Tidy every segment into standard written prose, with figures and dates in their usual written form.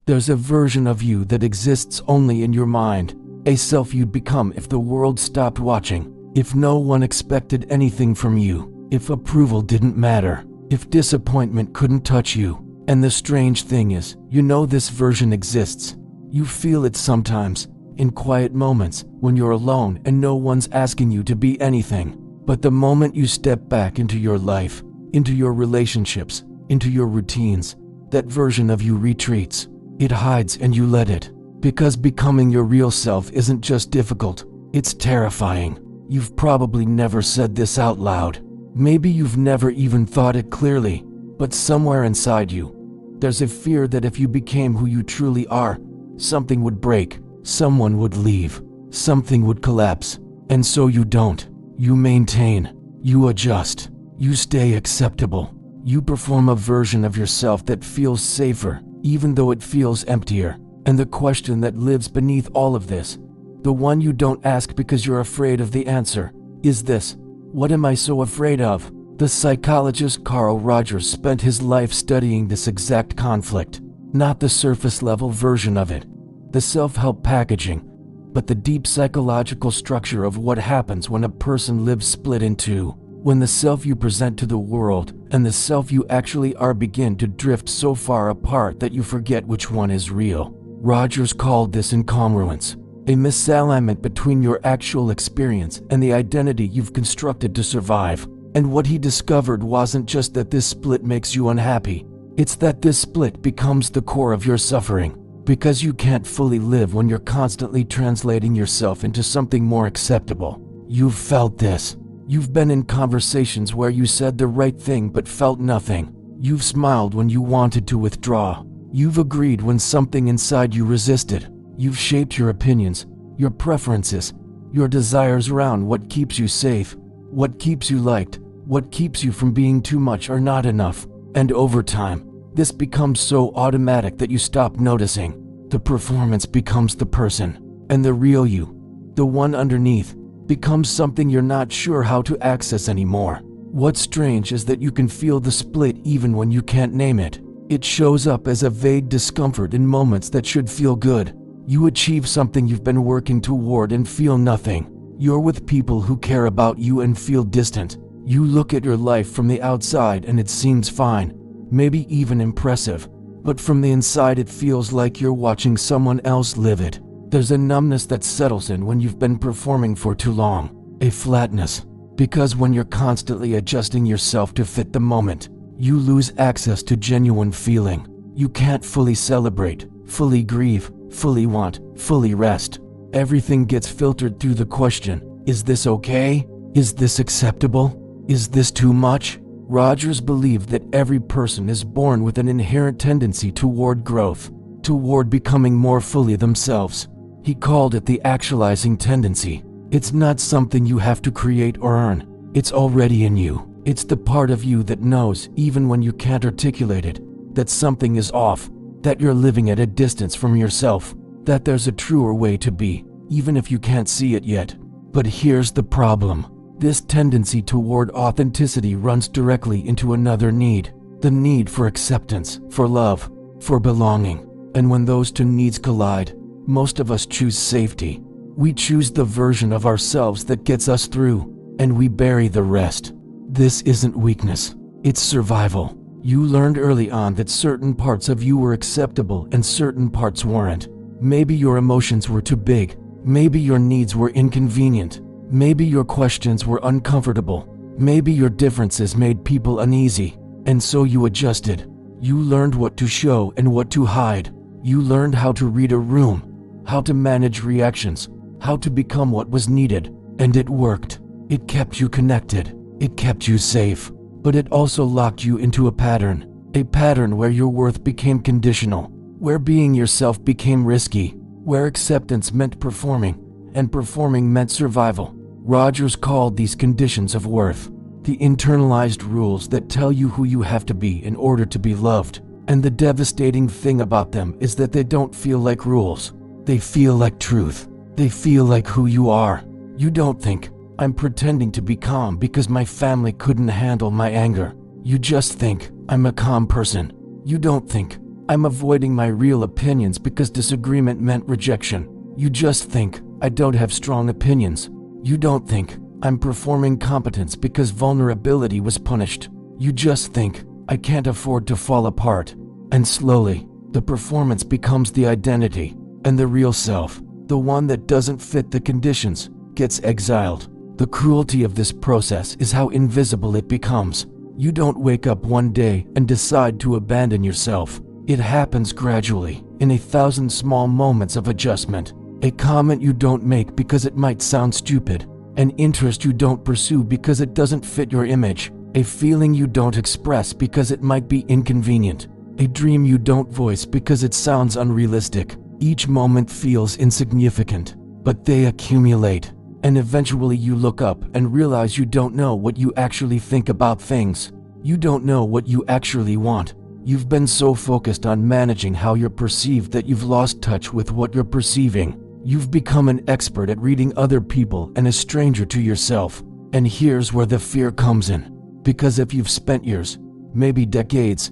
There's a version of you that exists only in your mind, a self you'd become if the world stopped watching, if no one expected anything from you, if approval didn't matter, if disappointment couldn't touch you. And the strange thing is, you know this version exists. You feel it sometimes, in quiet moments, when you're alone and no one's asking you to be anything. But the moment you step back into your life, into your relationships, into your routines, that version of you retreats. It hides and you let it. Because becoming your real self isn't just difficult, it's terrifying. You've probably never said this out loud. Maybe you've never even thought it clearly, but somewhere inside you, there's a fear that if you became who you truly are, something would break, someone would leave, something would collapse. And so you don't. You maintain, you adjust, you stay acceptable. You perform a version of yourself that feels safer, even though it feels emptier. And the question that lives beneath all of this, the one you don't ask because you're afraid of the answer, is this: what am I so afraid of? The psychologist Carl Rogers spent his life studying this exact conflict, not the surface-level version of it, the self-help packaging, but the deep psychological structure of what happens when a person lives split in two, when the self you present to the world and the self you actually are begin to drift so far apart that you forget which one is real. Rogers called this incongruence, a misalignment between your actual experience and the identity you've constructed to survive. And what he discovered wasn't just that this split makes you unhappy, it's that this split becomes the core of your suffering. Because you can't fully live when you're constantly translating yourself into something more acceptable. You've felt this. You've been in conversations where you said the right thing but felt nothing. You've smiled when you wanted to withdraw. You've agreed when something inside you resisted. You've shaped your opinions, your preferences, your desires around what keeps you safe, what keeps you liked, what keeps you from being too much or not enough. And over time, this becomes so automatic that you stop noticing. The performance becomes the person, and the real you, the one underneath, becomes something you're not sure how to access anymore. What's strange is that you can feel the split even when you can't name it. It shows up as a vague discomfort in moments that should feel good. You achieve something you've been working toward and feel nothing. You're with people who care about you and feel distant. You look at your life from the outside and it seems fine, maybe even impressive, but from the inside it feels like you're watching someone else live it. There's a numbness that settles in when you've been performing for too long, a flatness, because when you're constantly adjusting yourself to fit the moment, you lose access to genuine feeling. You can't fully celebrate, fully grieve, fully want, fully rest. Everything gets filtered through the question, is this okay? Is this acceptable? Is this too much? Rogers believed that every person is born with an inherent tendency toward growth, toward becoming more fully themselves. He called it the actualizing tendency. It's not something you have to create or earn. It's already in you. It's the part of you that knows, even when you can't articulate it, that something is off, that you're living at a distance from yourself, that there's a truer way to be, even if you can't see it yet. But here's the problem. This tendency toward authenticity runs directly into another need, the need for acceptance, for love, for belonging. And when those two needs collide, most of us choose safety. We choose the version of ourselves that gets us through, and we bury the rest. This isn't weakness, it's survival. You learned early on that certain parts of you were acceptable and certain parts weren't. Maybe your emotions were too big, maybe your needs were inconvenient. Maybe your questions were uncomfortable. Maybe your differences made people uneasy. And so you adjusted. You learned what to show and what to hide. You learned how to read a room, how to manage reactions, how to become what was needed. And it worked. It kept you connected. It kept you safe. But it also locked you into a pattern where your worth became conditional, where being yourself became risky, where acceptance meant performing, and performing meant survival. Rogers called these conditions of worth, the internalized rules that tell you who you have to be in order to be loved. And the devastating thing about them is that they don't feel like rules. They feel like truth. They feel like who you are. You don't think, I'm pretending to be calm because my family couldn't handle my anger. You just think, I'm a calm person. You don't think, I'm avoiding my real opinions because disagreement meant rejection. You just think, I don't have strong opinions. You don't think, I'm performing competence because vulnerability was punished. You just think, I can't afford to fall apart. And slowly, the performance becomes the identity, and the real self, the one that doesn't fit the conditions, gets exiled. The cruelty of this process is how invisible it becomes. You don't wake up one day and decide to abandon yourself. It happens gradually, in 1,000 small moments of adjustment. A comment you don't make because it might sound stupid. An interest you don't pursue because it doesn't fit your image. A feeling you don't express because it might be inconvenient. A dream you don't voice because it sounds unrealistic. Each moment feels insignificant, but they accumulate. And eventually you look up and realize you don't know what you actually think about things. You don't know what you actually want. You've been so focused on managing how you're perceived that you've lost touch with what you're perceiving. You've become an expert at reading other people and a stranger to yourself. And here's where the fear comes in. Because if you've spent years, maybe decades,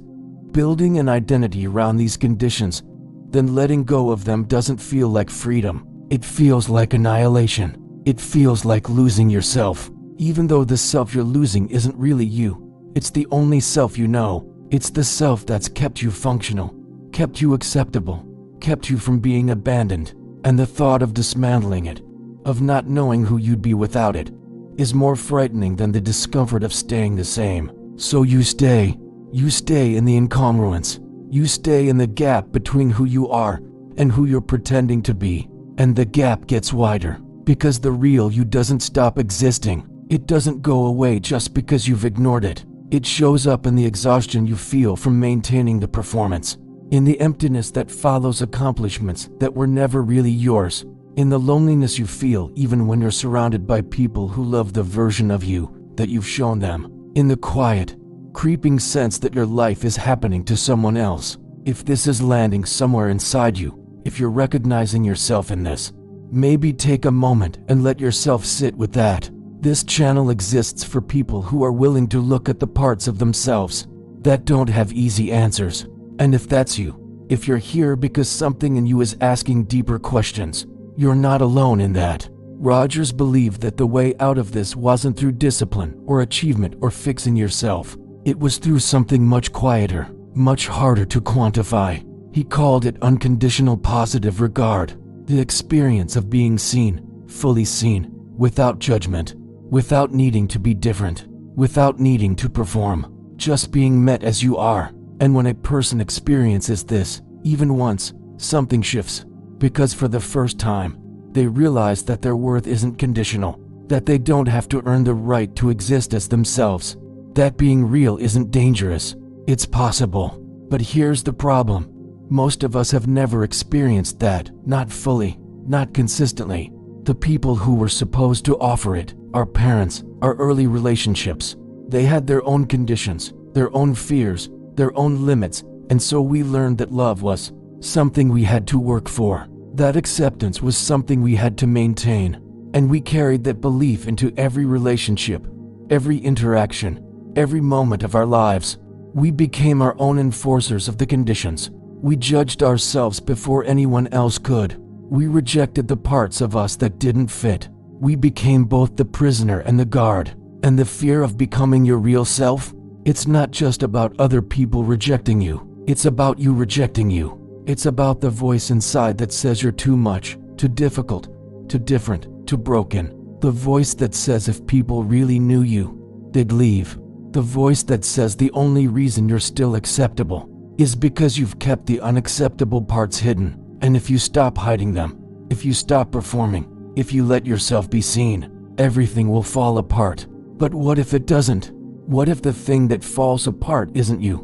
building an identity around these conditions, then letting go of them doesn't feel like freedom. It feels like annihilation. It feels like losing yourself. Even though the self you're losing isn't really you. It's the only self you know. It's the self that's kept you functional, kept you acceptable, kept you from being abandoned. And the thought of dismantling it, of not knowing who you'd be without it, is more frightening than the discomfort of staying the same. So you stay in the incongruence. You stay in the gap between who you are and who you're pretending to be. And the gap gets wider, because the real you doesn't stop existing. It doesn't go away just because you've ignored it. It shows up in the exhaustion you feel from maintaining the performance, in the emptiness that follows accomplishments that were never really yours, in the loneliness you feel even when you're surrounded by people who love the version of you that you've shown them, in the quiet, creeping sense that your life is happening to someone else. If this is landing somewhere inside you, if you're recognizing yourself in this, maybe take a moment and let yourself sit with that. This channel exists for people who are willing to look at the parts of themselves that don't have easy answers. And if that's you, if you're here because something in you is asking deeper questions, you're not alone in that. Rogers believed that the way out of this wasn't through discipline or achievement or fixing yourself. It was through something much quieter, much harder to quantify. He called it unconditional positive regard, the experience of being seen, fully seen, without judgment, without needing to be different, without needing to perform, just being met as you are. And when a person experiences this, even once, something shifts, because for the first time, they realize that their worth isn't conditional, that they don't have to earn the right to exist as themselves, that being real isn't dangerous, it's possible. But here's the problem. Most of us have never experienced that, not fully, not consistently. The people who were supposed to offer it, our parents, our early relationships, they had their own conditions, their own fears, their own limits, and so we learned that love was something we had to work for. That acceptance was something we had to maintain, and we carried that belief into every relationship, every interaction, every moment of our lives. We became our own enforcers of the conditions. We judged ourselves before anyone else could. We rejected the parts of us that didn't fit. We became both the prisoner and the guard. And the fear of becoming your real self? It's not just about other people rejecting you. It's about you rejecting you. It's about the voice inside that says you're too much, too difficult, too different, too broken. The voice that says if people really knew you, they'd leave. The voice that says the only reason you're still acceptable is because you've kept the unacceptable parts hidden. And if you stop hiding them, if you stop performing, if you let yourself be seen, everything will fall apart. But what if it doesn't? What if the thing that falls apart isn't you,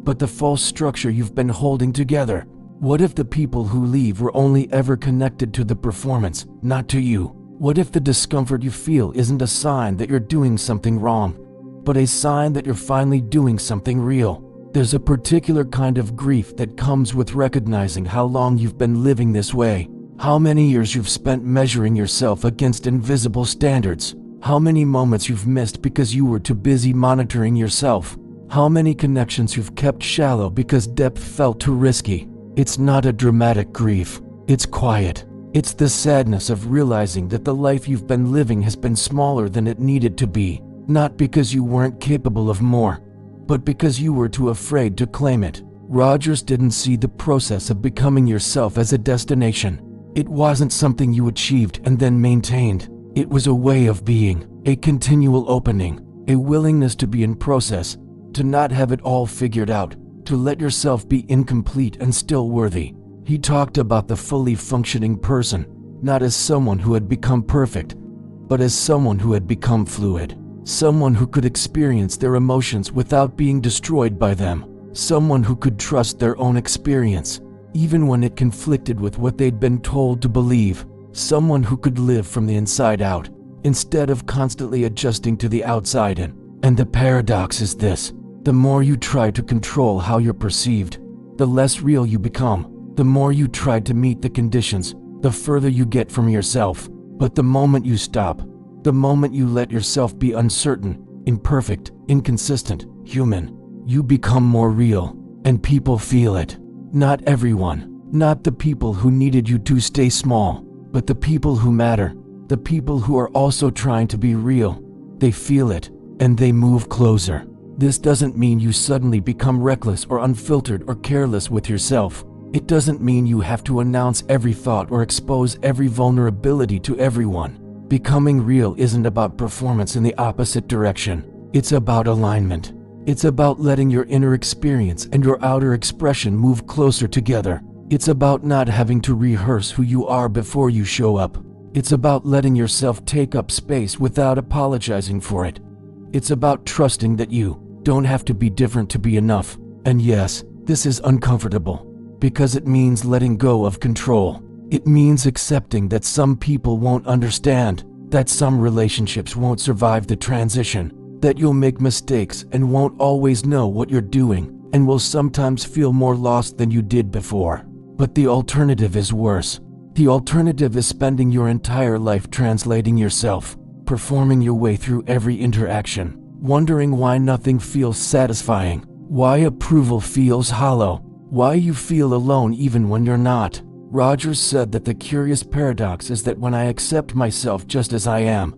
but the false structure you've been holding together? What if the people who leave were only ever connected to the performance, not to you? What if the discomfort you feel isn't a sign that you're doing something wrong, but a sign that you're finally doing something real? There's a particular kind of grief that comes with recognizing how long you've been living this way, how many years you've spent measuring yourself against invisible standards, how many moments you've missed because you were too busy monitoring yourself, How many connections you've kept shallow because depth felt too risky. It's not a dramatic grief. It's quiet. It's the sadness of realizing that the life you've been living has been smaller than it needed to be. Not because you weren't capable of more, but because you were too afraid to claim it. Rogers didn't see the process of becoming yourself as a destination. It wasn't something you achieved and then maintained. It was a way of being, a continual opening, a willingness to be in process, to not have it all figured out, to let yourself be incomplete and still worthy. He talked about the fully functioning person, not as someone who had become perfect, but as someone who had become fluid. Someone who could experience their emotions without being destroyed by them. Someone who could trust their own experience, even when it conflicted with what they'd been told to believe. Someone who could live from the inside out, instead of constantly adjusting to the outside in. And the paradox is this: the more you try to control how you're perceived, the less real you become. The more you try to meet the conditions, the further you get from yourself. But the moment you stop, the moment you let yourself be uncertain, imperfect, inconsistent, human, you become more real, and people feel it. Not everyone, not the people who needed you to stay small, but the people who matter, the people who are also trying to be real. They feel it, and they move closer. This doesn't mean you suddenly become reckless or unfiltered or careless with yourself. It doesn't mean you have to announce every thought or expose every vulnerability to everyone. Becoming real isn't about performance in the opposite direction. It's about alignment. It's about letting your inner experience and your outer expression move closer together. It's about not having to rehearse who you are before you show up. It's about letting yourself take up space without apologizing for it. It's about trusting that you don't have to be different to be enough. And yes, this is uncomfortable, because it means letting go of control. It means accepting that some people won't understand, that some relationships won't survive the transition, that you'll make mistakes and won't always know what you're doing, and will sometimes feel more lost than you did before. But the alternative is worse. The alternative is spending your entire life translating yourself, performing your way through every interaction, wondering why nothing feels satisfying, why approval feels hollow, why you feel alone even when you're not. Rogers said that the curious paradox is that when I accept myself just as I am,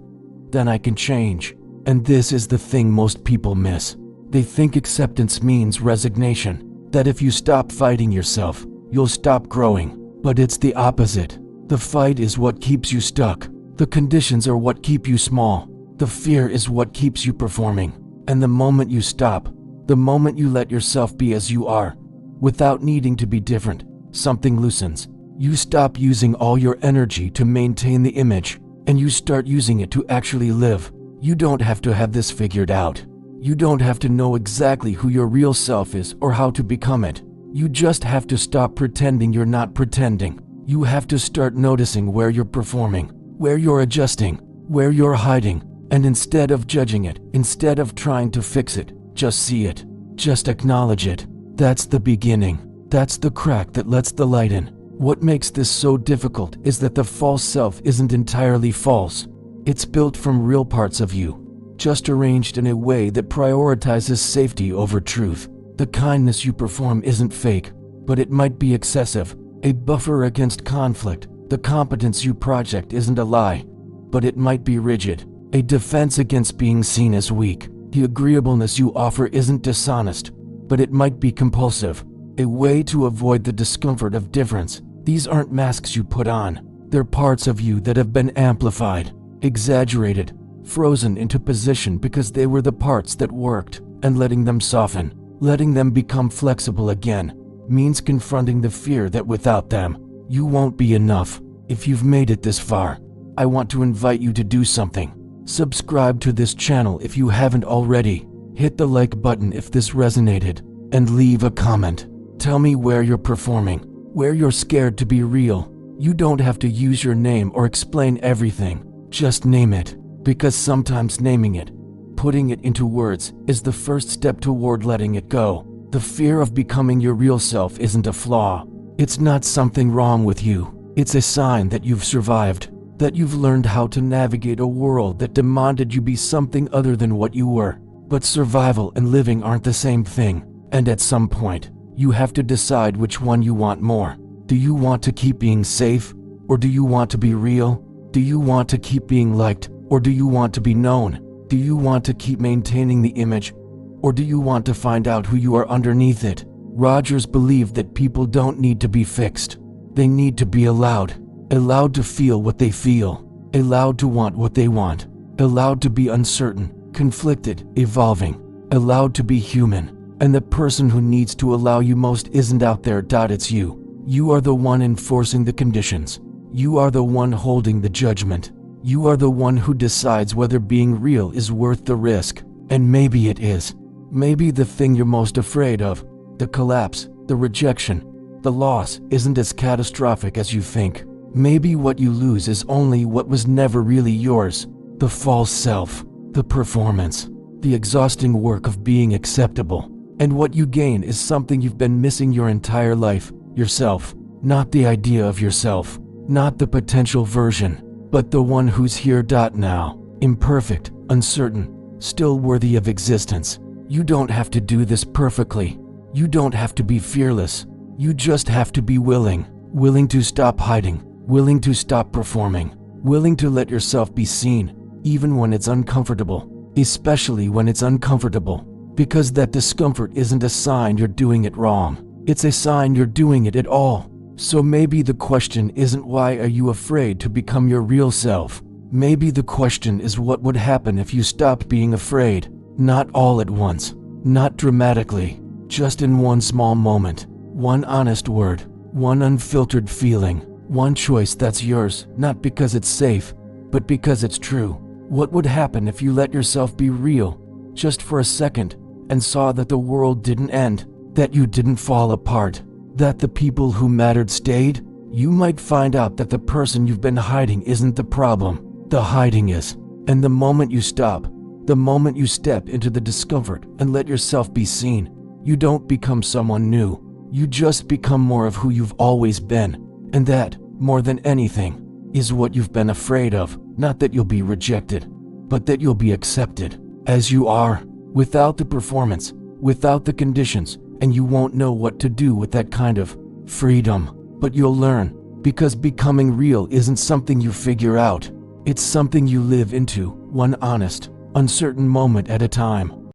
then I can change. And this is the thing most people miss. They think acceptance means resignation, that if you stop fighting yourself, you'll stop growing. But it's the opposite. The fight is what keeps you stuck. The conditions are what keep you small. The fear is what keeps you performing. And the moment you stop, the moment you let yourself be as you are, without needing to be different, something loosens. You stop using all your energy to maintain the image, and you start using it to actually live. You don't have to have this figured out. You don't have to know exactly who your real self is or how to become it. You just have to stop pretending you're not pretending. You have to start noticing where you're performing, where you're adjusting, where you're hiding, and instead of judging it, instead of trying to fix it, just see it. Just acknowledge it. That's the beginning. That's the crack that lets the light in. What makes this so difficult is that the false self isn't entirely false. It's built from real parts of you, just arranged in a way that prioritizes safety over truth. The kindness you perform isn't fake, but it might be excessive, a buffer against conflict. The competence you project isn't a lie, but it might be rigid, a defense against being seen as weak. The agreeableness you offer isn't dishonest, but it might be compulsive, a way to avoid the discomfort of difference. These aren't masks you put on. They're parts of you that have been amplified, exaggerated, frozen into position because they were the parts that worked, and letting them soften, letting them become flexible again, means confronting the fear that without them, you won't be enough. If you've made it this far, I want to invite you to do something. Subscribe to this channel if you haven't already. Hit the like button if this resonated, and leave a comment. Tell me where you're performing, where you're scared to be real. You don't have to use your name or explain everything. Just name it, because sometimes naming it, putting it into words, is the first step toward letting it go. The fear of becoming your real self isn't a flaw. It's not something wrong with you. It's a sign that you've survived, that you've learned how to navigate a world that demanded you be something other than what you were. But survival and living aren't the same thing, and at some point, you have to decide which one you want more. Do you want to keep being safe, or do you want to be real? Do you want to keep being liked, or do you want to be known? Do you want to keep maintaining the image, or do you want to find out who you are underneath it? Rogers believed that people don't need to be fixed. They need to be allowed to feel what they feel, allowed to want what they want, allowed to be uncertain, conflicted, evolving, allowed to be human. And the person who needs to allow you most isn't out there. It's you. You are the one enforcing the conditions. You are the one holding the judgment. You are the one who decides whether being real is worth the risk. And maybe it is. Maybe the thing you're most afraid of, the collapse, the rejection, the loss, isn't as catastrophic as you think. Maybe what you lose is only what was never really yours. The false self, the performance, the exhausting work of being acceptable. And what you gain is something you've been missing your entire life, yourself. Not the idea of yourself, not the potential version, but the one who's here now, imperfect, uncertain, still worthy of existence. You don't have to do this perfectly. You don't have to be fearless. You just have to be willing to stop hiding, willing to stop performing, willing to let yourself be seen, even when it's uncomfortable, especially when it's uncomfortable. Because that discomfort isn't a sign you're doing it wrong. It's a sign you're doing it at all. So maybe the question isn't why are you afraid to become your real self? Maybe the question is what would happen if you stopped being afraid? Not all at once, not dramatically, just in one small moment, one honest word, one unfiltered feeling, one choice that's yours, not because it's safe, but because it's true. What would happen if you let yourself be real, just for a second, and saw that the world didn't end, that you didn't fall apart, that the people who mattered stayed? You might find out that the person you've been hiding isn't the problem. The hiding is. And the moment you stop, the moment you step into the discomfort and let yourself be seen, you don't become someone new. You just become more of who you've always been. And that, more than anything, is what you've been afraid of. Not that you'll be rejected, but that you'll be accepted as you are, without the performance, without the conditions, and you won't know what to do with that kind of freedom. But you'll learn, because becoming real isn't something you figure out. It's something you live into, one honest, uncertain moment at a time.